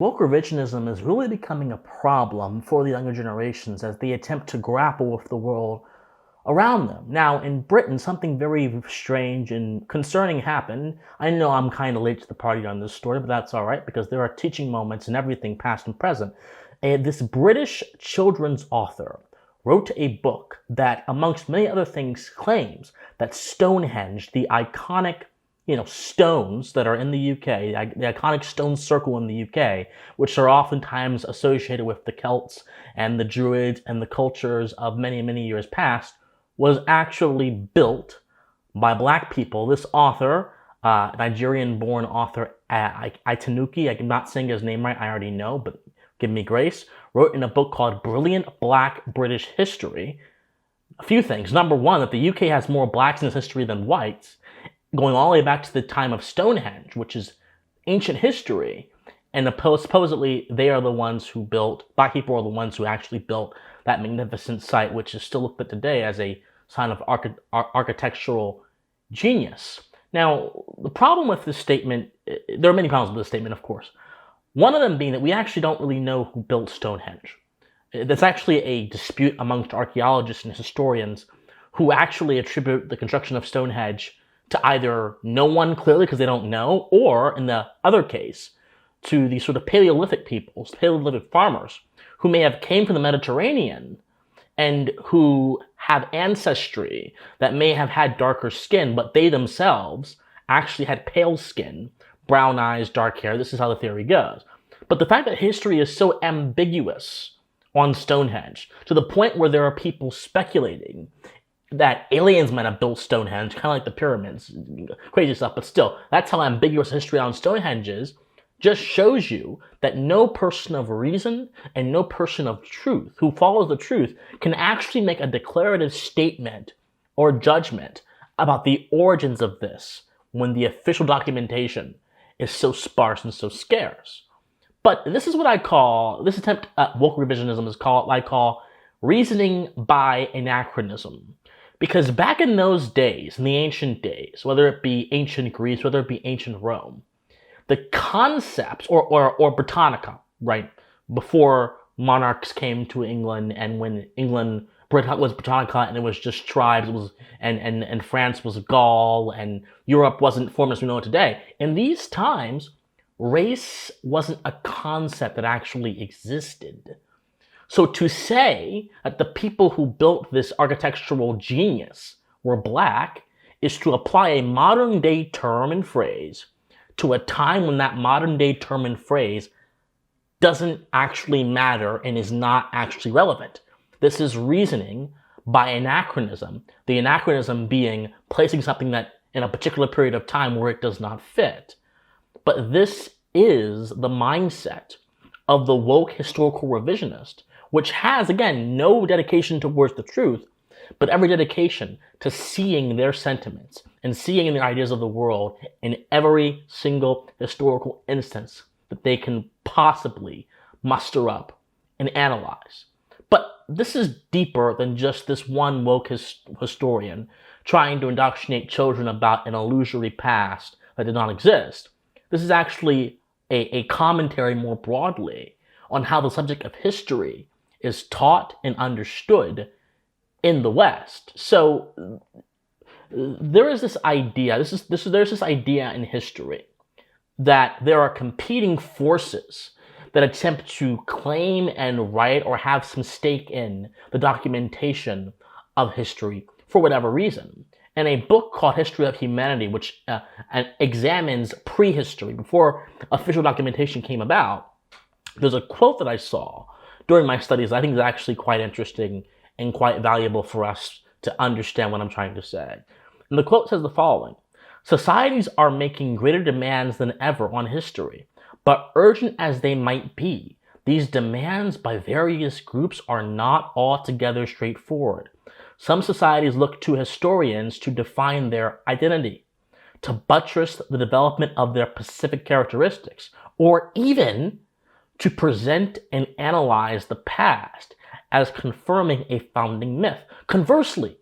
Woke revisionism is really becoming a problem for the younger generations as they attempt to grapple with the world around them. Now, in Britain, something very strange and concerning happened. I know I'm kind of late to the party on this story, but that's all right because there are teaching moments in everything, past and present. And this British children's author wrote a book that, amongst many other things, claims that Stonehenge, the iconic stones that are in the UK, the iconic stone circle in the UK, which are oftentimes associated with the Celts and the Druids and the cultures of many, many years past, was actually built by black people. This author, Nigerian-born author Itanuki, I'm not saying his name right, I already know, but give me grace, wrote in a book called Brilliant Black British History a few things. Number one, that the UK has more blacks in its history than whites, going all the way back to the time of Stonehenge, which is ancient history. And supposedly they are the ones who built, black people are the ones who actually built that magnificent site, which is still looked at today as a sign of architectural genius. Now, the problem with this statement, there are many problems with this statement, of course. One of them being that we actually don't really know who built Stonehenge. There's actually a dispute amongst archaeologists and historians who actually attribute the construction of Stonehenge to either no one clearly because they don't know, or in the other case, to the sort of Paleolithic peoples, Paleolithic farmers, who may have came from the Mediterranean and who have ancestry that may have had darker skin, but they themselves actually had pale skin, brown eyes, dark hair. This is how the theory goes. But the fact that history is so ambiguous on Stonehenge, to the point where there are people speculating that aliens might have built Stonehenge, kind of like the pyramids, crazy stuff, but still, that's how ambiguous history on Stonehenge is, just shows you that no person of reason and no person of truth who follows the truth can actually make a declarative statement or judgment about the origins of this when the official documentation is so sparse and so scarce. But this is what I call, this attempt at woke revisionism is called, I call reasoning by anachronism. Because back in those days, in the ancient days, whether it be ancient Greece, whether it be ancient Rome, the concepts, or Britannica, right, before monarchs came to England, and when Britain was Britannica and it was just tribes, it was, and France was Gaul, and Europe wasn't formed as we know it today. In these times, race wasn't a concept that actually existed. So to say that the people who built this architectural genius were black is to apply a modern day term and phrase to a time when that modern day term and phrase doesn't actually matter and is not actually relevant. This is reasoning by anachronism, the anachronism being placing something that in a particular period of time where it does not fit. But this is the mindset of the woke historical revisionist, which has, again, no dedication towards the truth, but every dedication to seeing their sentiments and seeing their ideas of the world in every single historical instance that they can possibly muster up and analyze. But this is deeper than just this one woke historian trying to indoctrinate children about an illusory past that did not exist. This is actually a commentary more broadly on how the subject of history is taught and understood in the West. So there is this idea, there's this idea in history that there are competing forces that attempt to claim and write or have some stake in the documentation of history for whatever reason. And a book called History of Humanity, which examines prehistory, before official documentation came about, there's a quote that I saw during my studies that I think is actually quite interesting and quite valuable for us to understand what I'm trying to say. And the quote says the following: "Societies are making greater demands than ever on history, but urgent as they might be, these demands by various groups are not altogether straightforward. Some societies look to historians to define their identity, to buttress the development of their specific characteristics, or even to present and analyze the past as confirming a founding myth. Conversely,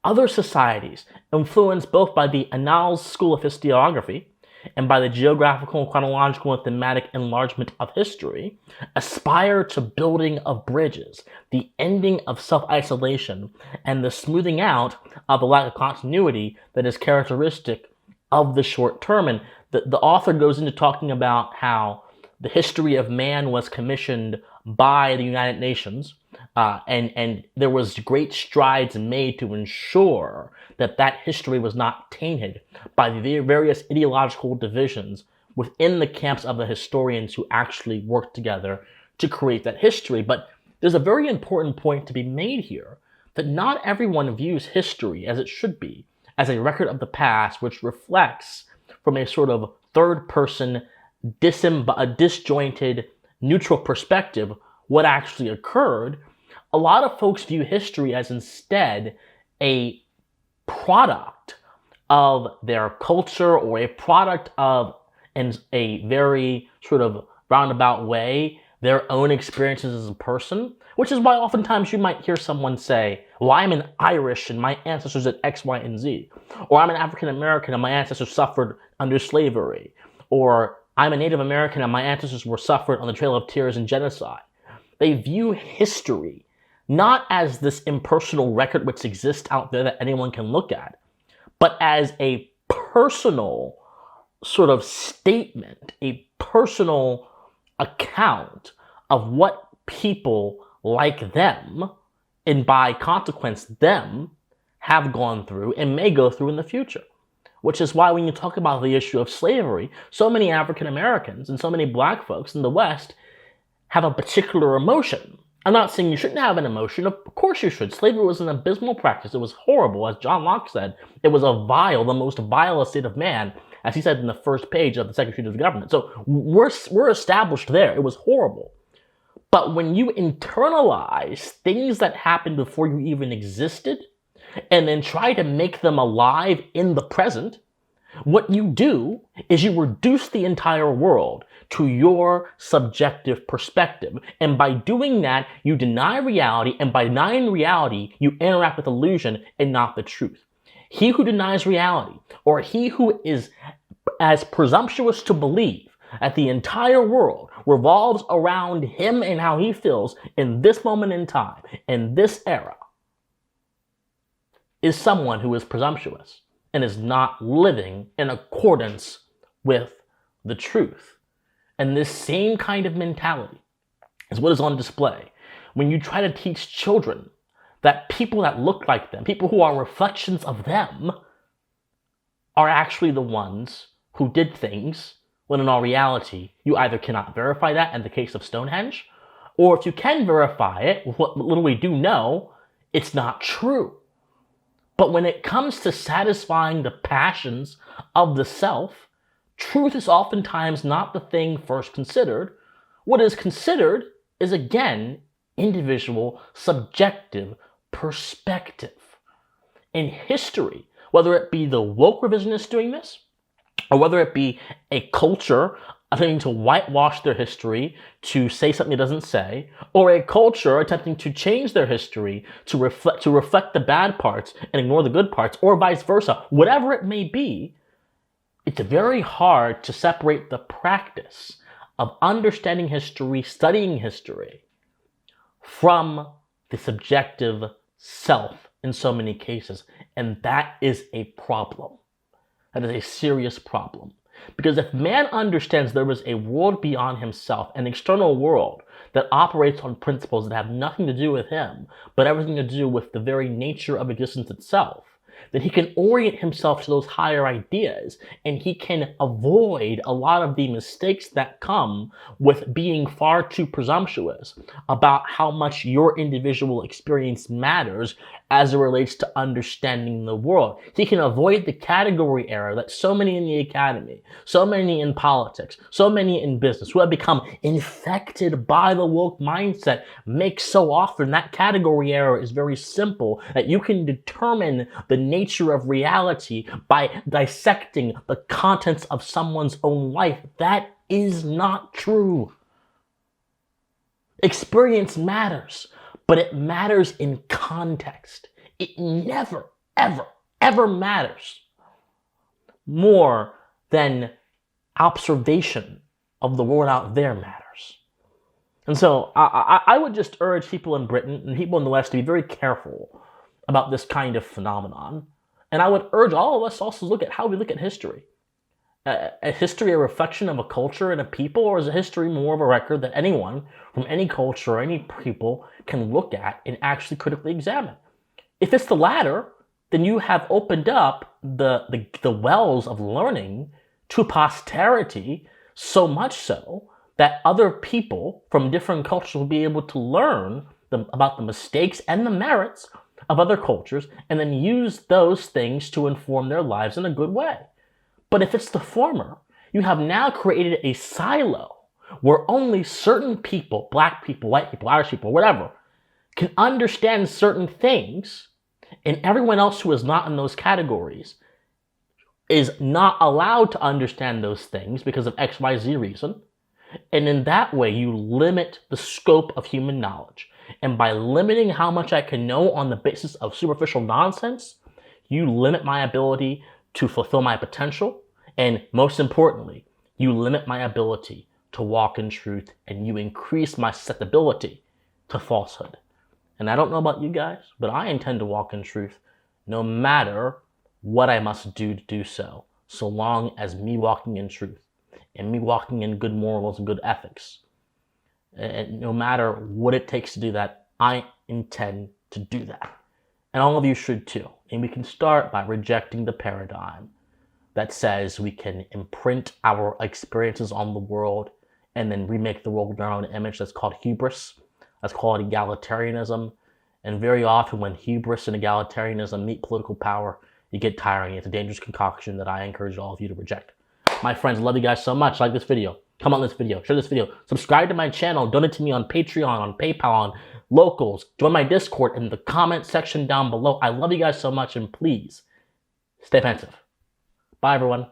other societies, influenced both by the Annales school of historiography and by the geographical, chronological, and thematic enlargement of history, aspire to building of bridges, the ending of self-isolation, and the smoothing out of the lack of continuity that is characteristic of the short term. And the author goes into talking about how the history of man was commissioned by the United Nations, and there was great strides made to ensure that history was not tainted by the various ideological divisions within the camps of the historians who actually worked together to create that history. But there's a very important point to be made here, that not everyone views history as it should be, as a record of the past which reflects from a sort of third-person, disjointed, neutral perspective what actually occurred. A lot of folks view history as instead a product of their culture, or a product of, in a very sort of roundabout way, their own experiences as a person, which is why oftentimes you might hear someone say, well, I'm an Irish and my ancestors did X, Y, and Z. Or I'm an African American and my ancestors suffered under slavery. Or I'm a Native American and my ancestors were suffered on the Trail of Tears and genocide. They view history not as this impersonal record which exists out there that anyone can look at, but as a personal sort of statement, a personal account of what people like them, and by consequence them, have gone through and may go through in the future. Which is why when you talk about the issue of slavery, so many African Americans and so many black folks in the West have a particular emotion. I'm not saying you shouldn't have an emotion. Of course you should. Slavery was an abysmal practice. It was horrible. As John Locke said, it was the most vile estate of man, as he said in the first page of the Second Treatise of Government. So we're established there. It was horrible. But when you internalize things that happened before you even existed, and then try to make them alive in the present, what you do is you reduce the entire world to your subjective perspective. And by doing that, you deny reality, and by denying reality, you interact with illusion and not the truth. He who denies reality, or he who is as presumptuous to believe that the entire world revolves around him and how he feels in this moment in time, in this era, is someone who is presumptuous and is not living in accordance with the truth. And this same kind of mentality is what is on display when you try to teach children that people that look like them, people who are reflections of them, are actually the ones who did things, when in all reality, you either cannot verify that in the case of Stonehenge, or if you can verify it, with what little we do know, it's not true. But when it comes to satisfying the passions of the self, truth is oftentimes not the thing first considered. What is considered is, again, individual, subjective perspective. In history, whether it be the woke revisionists doing this, or whether it be a culture attempting to whitewash their history to say something it doesn't say, or a culture attempting to change their history to reflect the bad parts and ignore the good parts, or vice versa, whatever it may be, it's very hard to separate the practice of understanding history, studying history, from the subjective self in so many cases. And that is a problem. That is a serious problem. Because if man understands there is a world beyond himself, an external world that operates on principles that have nothing to do with him, but everything to do with the very nature of existence itself, then he can orient himself to those higher ideas, and he can avoid a lot of the mistakes that come with being far too presumptuous about how much your individual experience matters as it relates to understanding the world. He can avoid the category error that so many in the academy, so many in politics, so many in business who have become infected by the woke mindset make so often. That category error is very simple, that you can determine the nature of reality by dissecting the contents of someone's own life. That is not true. Experience matters, but it matters in context. It never, ever, ever matters more than observation of the world out there matters. And so I would just urge people in Britain and people in the West to be very careful about this kind of phenomenon. And I would urge all of us also to look at how we look at history. A history a reflection of a culture and a people, or is a history more of a record that anyone from any culture or any people can look at and actually critically examine? If it's the latter, then you have opened up the wells of learning to posterity, so much so that other people from different cultures will be able to learn about the mistakes and the merits of other cultures and then use those things to inform their lives in a good way. But if it's the former, you have now created a silo where only certain people, black people, white people, Irish people, whatever, can understand certain things, and everyone else who is not in those categories is not allowed to understand those things because of XYZ reason. And in that way, you limit the scope of human knowledge. And by limiting how much I can know on the basis of superficial nonsense, you limit my ability to fulfill my potential, and most importantly, you limit my ability to walk in truth, and you increase my susceptibility to falsehood. And I don't know about you guys, but I intend to walk in truth no matter what I must do to do so, so long as me walking in truth and me walking in good morals and good ethics, and no matter what it takes to do that, I intend to do that. And all of you should too. And we can start by rejecting the paradigm that says we can imprint our experiences on the world and then remake the world in our own image. That's called hubris. That's called egalitarianism. And very often when hubris and egalitarianism meet political power, you get tyranny. It's a dangerous concoction that I encourage all of you to reject. My friends, love you guys so much. Like this video. Comment on this video. Share this video. Subscribe to my channel. Donate to me on Patreon, on PayPal, on Locals. Join my Discord in the comment section down below. I love you guys so much, and please stay offensive. Bye, everyone.